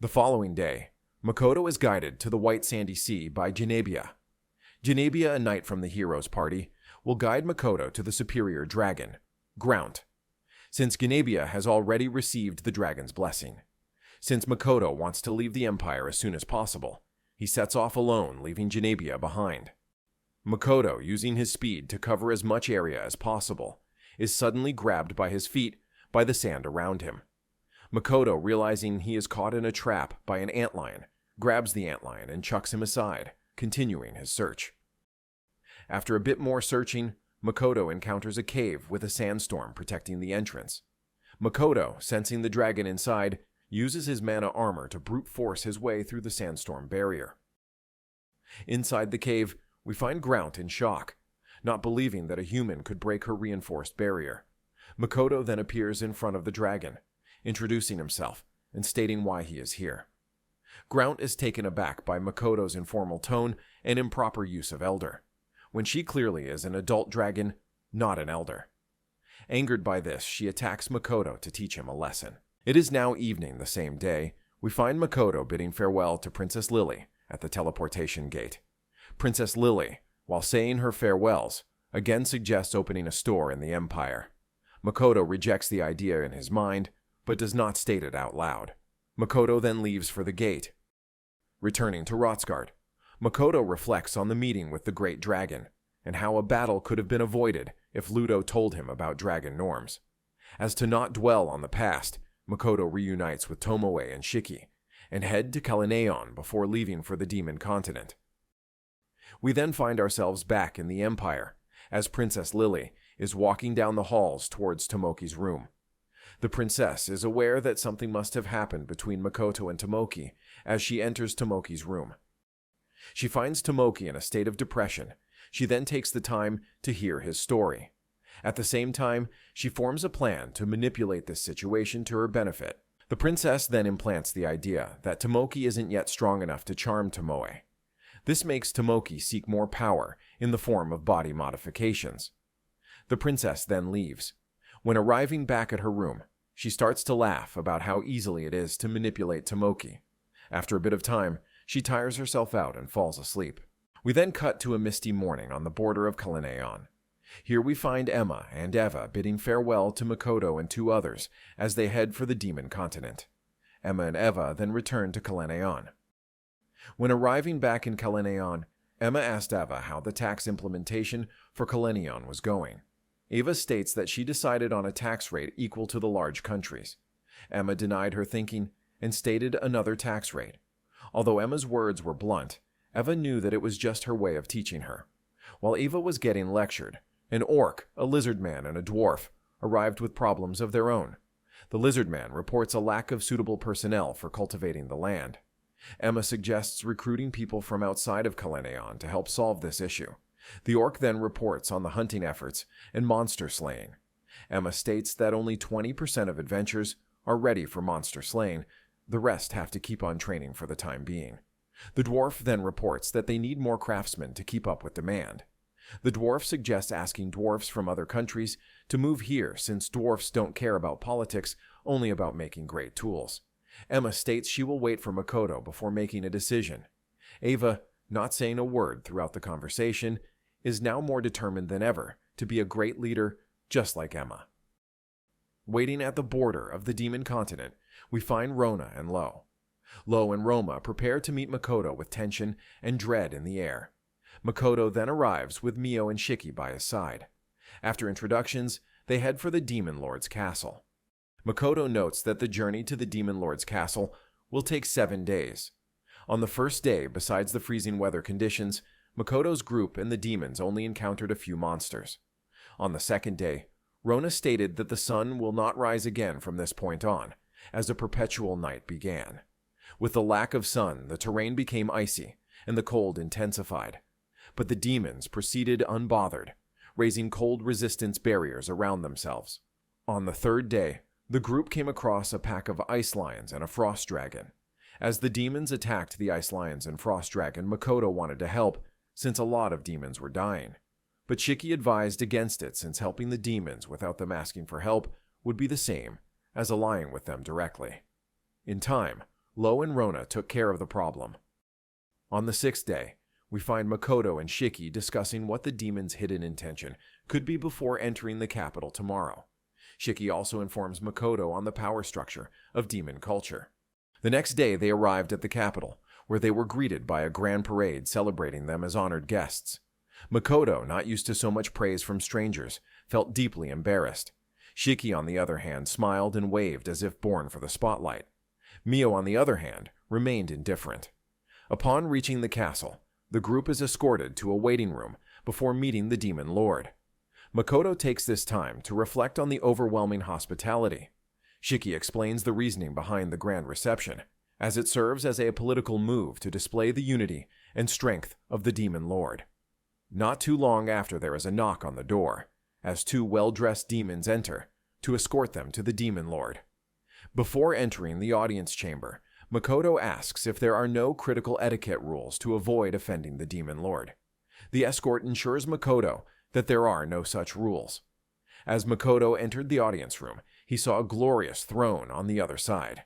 The following day, Makoto is guided to the White Sandy Sea by Janebia. Janebia, a knight from the hero's party, will guide Makoto to the superior dragon, Grount, since Janebia has already received the dragon's blessing. Since Makoto wants to leave the Empire as soon as possible, he sets off alone, leaving Janebia behind. Makoto, using his speed to cover as much area as possible, is suddenly grabbed by his feet by the sand around him. Makoto, realizing he is caught in a trap by an antlion, grabs the antlion and chucks him aside, continuing his search. After a bit more searching, Makoto encounters a cave with a sandstorm protecting the entrance. Makoto, sensing the dragon inside, uses his mana armor to brute force his way through the sandstorm barrier. Inside the cave, we find Grount in shock, not believing that a human could break her reinforced barrier. Makoto then appears in front of the dragon, introducing himself and stating why he is here. Grount is taken aback by Makoto's informal tone and improper use of elder, when she clearly is an adult dragon, not an elder. Angered by this, she attacks Makoto to teach him a lesson. It is now evening the same day. We find Makoto bidding farewell to Princess Lily at the teleportation gate. Princess Lily, while saying her farewells, again suggests opening a store in the Empire. Makoto rejects the idea in his mind, but does not state it out loud. Makoto then leaves for the gate. Returning to Rotsgard, Makoto reflects on the meeting with the Great Dragon, and how a battle could have been avoided if Ludo told him about dragon norms. As to not dwell on the past, Makoto reunites with Tomoe and Shiki, and head to Kalinaeon before leaving for the Demon Continent. We then find ourselves back in the Empire, as Princess Lily is walking down the halls towards Tomoki's room. The princess is aware that something must have happened between Makoto and Tomoki as she enters Tomoki's room. She finds Tomoki in a state of depression. She then takes the time to hear his story. At the same time, she forms a plan to manipulate this situation to her benefit. The princess then implants the idea that Tomoki isn't yet strong enough to charm Tomoe. This makes Tomoki seek more power in the form of body modifications. The princess then leaves. When arriving back at her room, she starts to laugh about how easily it is to manipulate Tomoki. After a bit of time, she tires herself out and falls asleep. We then cut to a misty morning on the border of Kalinaeon. Here we find Emma and Eva bidding farewell to Makoto and two others as they head for the Demon Continent. Emma and Eva then return to Kalinaeon. When arriving back in Kalinaeon, Emma asked Eva how the tax implementation for Kalinaeon was going. Eva states that she decided on a tax rate equal to the large countries. Emma denied her thinking and stated another tax rate. Although Emma's words were blunt, Eva knew that it was just her way of teaching her. While Eva was getting lectured, an orc, a lizard man, and a dwarf arrived with problems of their own. The lizard man reports a lack of suitable personnel for cultivating the land. Emma suggests recruiting people from outside of Kalinaeon to help solve this issue. The orc then reports on the hunting efforts and monster slaying. Emma states that only 20% of adventurers are ready for monster slaying. The rest have to keep on training for the time being. The dwarf then reports that they need more craftsmen to keep up with demand. The dwarf suggests asking dwarfs from other countries to move here since dwarfs don't care about politics, only about making great tools. Emma states she will wait for Makoto before making a decision. Eva, not saying a word throughout the conversation, is now more determined than ever to be a great leader just like Emma. Waiting at the border of the Demon Continent, we find Rona and Lo. Lo and Roma prepare to meet Makoto with tension and dread in the air. Makoto then arrives with Mio and Shiki by his side. After introductions, they head for the Demon Lord's castle. Makoto notes that the journey to the Demon Lord's castle will take 7 days. On the first day, besides the freezing weather conditions, Makoto's group and the demons only encountered a few monsters. On the second day, Rona stated that the sun will not rise again from this point on, as a perpetual night began. With the lack of sun, the terrain became icy, and the cold intensified. But the demons proceeded unbothered, raising cold resistance barriers around themselves. On the third day, the group came across a pack of ice lions and a frost dragon. As the demons attacked the ice lions and frost dragon, Makoto wanted to help, since a lot of demons were dying. But Shiki advised against it since helping the demons without them asking for help would be the same as allying with them directly. In time, Lo and Rona took care of the problem. On the 6th day, we find Makoto and Shiki discussing what the demon's hidden intention could be before entering the capital tomorrow. Shiki also informs Makoto on the power structure of demon culture. The next day, they arrived at the capital, where they were greeted by a grand parade celebrating them as honored guests. Makoto, not used to so much praise from strangers, felt deeply embarrassed. Shiki, on the other hand, smiled and waved as if born for the spotlight. Mio, on the other hand, remained indifferent. Upon reaching the castle, the group is escorted to a waiting room before meeting the demon lord. Makoto takes this time to reflect on the overwhelming hospitality. Shiki explains the reasoning behind the grand reception, as it serves as a political move to display the unity and strength of the demon lord. Not too long after, there is a knock on the door, as two well-dressed demons enter to escort them to the demon lord. Before entering the audience chamber, Makoto asks if there are no critical etiquette rules to avoid offending the demon lord. The escort ensures Makoto that there are no such rules. As Makoto entered the audience room, he saw a glorious throne on the other side.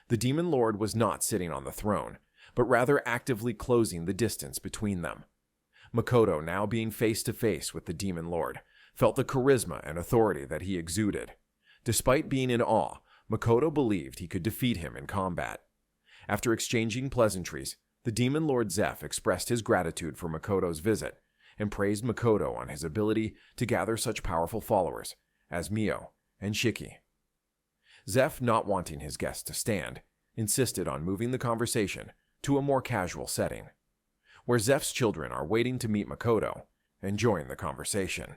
The demon lord was not sitting on the throne, but rather actively closing the distance between them. Makoto, now being face to face with the demon lord, felt the charisma and authority that he exuded. Despite being in awe, Makoto believed he could defeat him in combat. After exchanging pleasantries, the demon lord Zeph expressed his gratitude for Makoto's visit and praised Makoto on his ability to gather such powerful followers as Mio and Shiki. Zeph, not wanting his guests to stand, insisted on moving the conversation to a more casual setting, where Zeph's children are waiting to meet Makoto and join the conversation.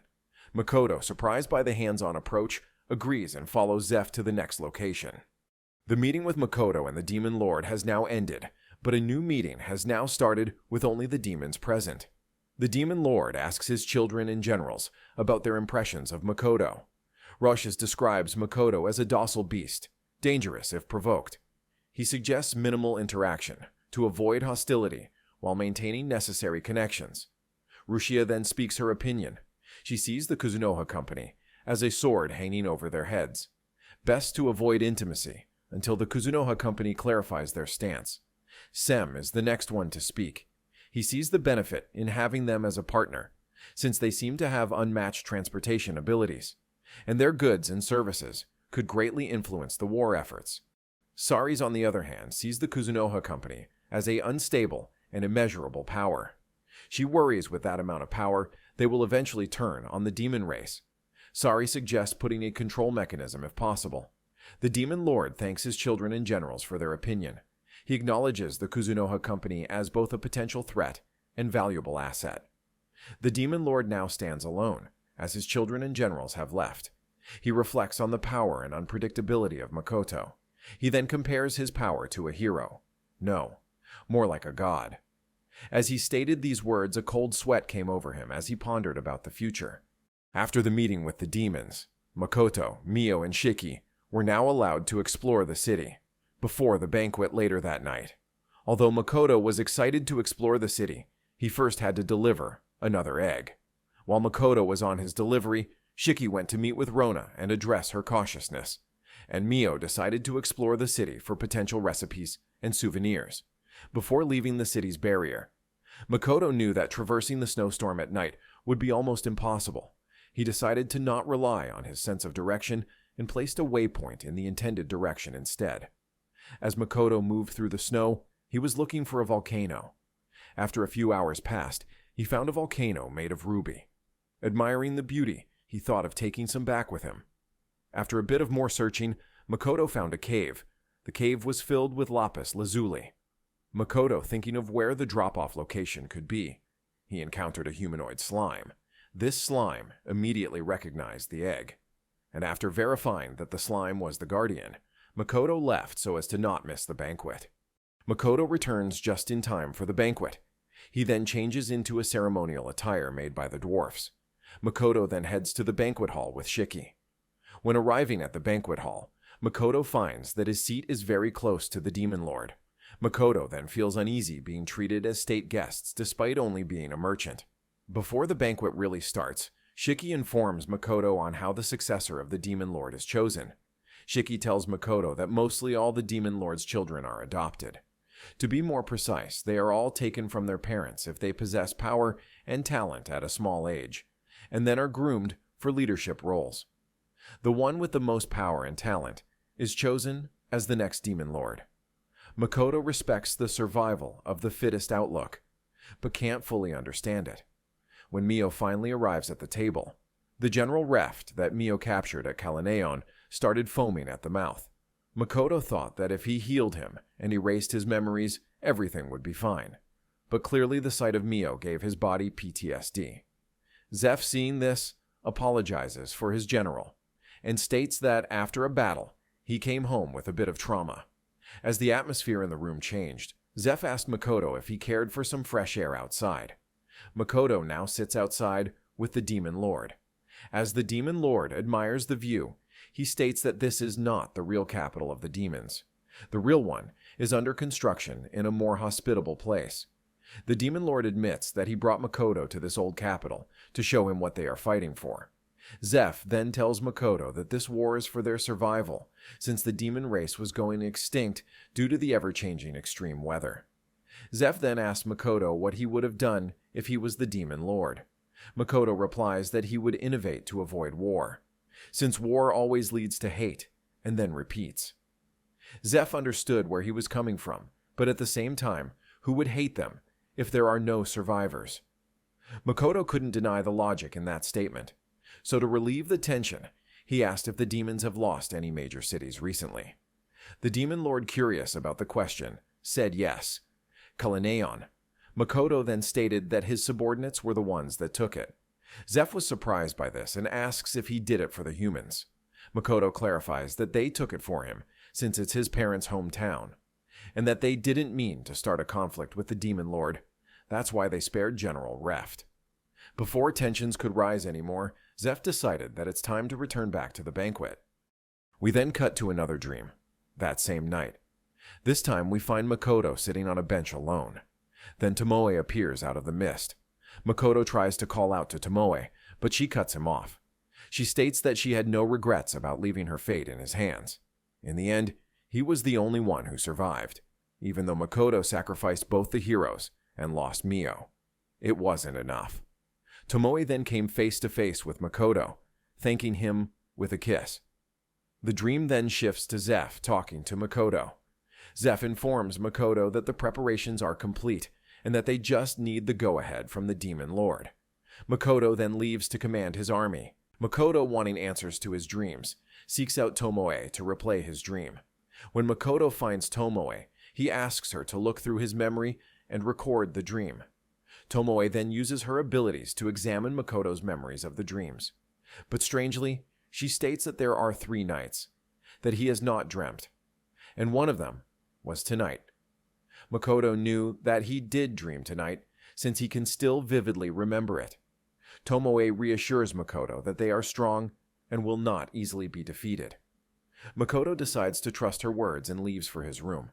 Makoto, surprised by the hands-on approach, agrees and follows Zeph to the next location. The meeting with Makoto and the demon lord has now ended, but a new meeting has now started with only the demons present. The demon lord asks his children and generals about their impressions of Makoto. Roches describes Makoto as a docile beast, dangerous if provoked. He suggests minimal interaction to avoid hostility while maintaining necessary connections. Rushia then speaks her opinion. She sees the Kuzunoha company as a sword hanging over their heads. Best to avoid intimacy until the Kuzunoha company clarifies their stance. Sem is the next one to speak. He sees the benefit in having them as a partner, since they seem to have unmatched transportation abilities, and their goods and services could greatly influence the war efforts. Saris, on the other hand, sees the Kuzunoha company as a unstable and immeasurable power. She worries with that amount of power, they will eventually turn on the demon race. Sari suggests putting a control mechanism if possible. The demon lord thanks his children and generals for their opinion. He acknowledges the Kuzunoha company as both a potential threat and valuable asset. The demon lord now stands alone, as his children and generals have left. He reflects on the power and unpredictability of Makoto. He then compares his power to a hero. No, more like a god. As he stated these words, a cold sweat came over him as he pondered about the future. After the meeting with the demons, Makoto, Mio, and Shiki were now allowed to explore the city before the banquet later that night. Although Makoto was excited to explore the city, he first had to deliver another egg. While Makoto was on his delivery, Shiki went to meet with Rona and address her cautiousness, and Mio decided to explore the city for potential recipes and souvenirs before leaving the city's barrier. Makoto knew that traversing the snowstorm at night would be almost impossible. He decided to not rely on his sense of direction and placed a waypoint in the intended direction instead. As Makoto moved through the snow, he was looking for a volcano. After a few hours passed, he found a volcano made of ruby. Admiring the beauty, he thought of taking some back with him. After a bit of more searching, Makoto found a cave. The cave was filled with lapis lazuli. Makoto, thinking of where the drop-off location could be, he encountered a humanoid slime. This slime immediately recognized the egg, and after verifying that the slime was the guardian, Makoto left so as to not miss the banquet. Makoto returns just in time for the banquet. He then changes into a ceremonial attire made by the dwarfs. Makoto then heads to the banquet hall with Shiki. When arriving at the banquet hall, Makoto finds that his seat is very close to the demon lord. Makoto then feels uneasy being treated as state guests despite only being a merchant. Before the banquet really starts, Shiki informs Makoto on how the successor of the demon lord is chosen. Shiki tells Makoto that mostly all the Demon Lord's children are adopted. To be more precise, they are all taken from their parents if they possess power and talent at a small age, and then are groomed for leadership roles. The one with the most power and talent is chosen as the next Demon Lord. Makoto respects the survival of the fittest outlook, but can't fully understand it. When Mio finally arrives at the table, the general reft that Mio captured at Kalaneon started foaming at the mouth. Makoto thought that if he healed him and erased his memories, everything would be fine. But clearly the sight of Mio gave his body PTSD. Zeph, seeing this, apologizes for his general and states that after a battle, he came home with a bit of trauma. As the atmosphere in the room changed, Zeph asked Makoto if he cared for some fresh air outside. Makoto now sits outside with the Demon Lord. As the Demon Lord admires the view, he states that this is not the real capital of the demons. The real one is under construction in a more hospitable place. The Demon Lord admits that he brought Makoto to this old capital to show him what they are fighting for. Zeph then tells Makoto that this war is for their survival, since the demon race was going extinct due to the ever-changing extreme weather. Zeph then asks Makoto what he would have done if he was the Demon Lord. Makoto replies that he would innovate to avoid war, since war always leads to hate, and then repeats. Zeph understood where he was coming from, but at the same time, who would hate them if there are no survivors? Makoto couldn't deny the logic in that statement, so to relieve the tension, he asked if the demons have lost any major cities recently. The Demon Lord, curious about the question, said yes. Kalaneon. Makoto then stated that his subordinates were the ones that took it. Zeph was surprised by this and asks if he did it for the humans. Makoto clarifies that they took it for him, since it's his parents' hometown, and that they didn't mean to start a conflict with the Demon Lord. That's why they spared General Reft. Before tensions could rise anymore, Zeph decided that it's time to return back to the banquet. We then cut to another dream, that same night. This time we find Makoto sitting on a bench alone. Then Tomoe appears out of the mist. Makoto tries to call out to Tomoe, but she cuts him off. She states that she had no regrets about leaving her fate in his hands. In the end, he was the only one who survived, even though Makoto sacrificed both the heroes and lost Mio. It wasn't enough. Tomoe then came face to face with Makoto, thanking him with a kiss. The dream then shifts to Zeph talking to Makoto. Zeph informs Makoto that the preparations are complete and that they just need the go-ahead from the Demon Lord. Makoto then leaves to command his army. Makoto, wanting answers to his dreams, seeks out Tomoe to replay his dream. When Makoto finds Tomoe, he asks her to look through his memory and record the dream. Tomoe then uses her abilities to examine Makoto's memories of the dreams. But strangely, she states that there are 3 nights that he has not dreamt, and one of them was tonight. Makoto knew that he did dream tonight, since he can still vividly remember it. Tomoe reassures Makoto that they are strong and will not easily be defeated. Makoto decides to trust her words and leaves for his room.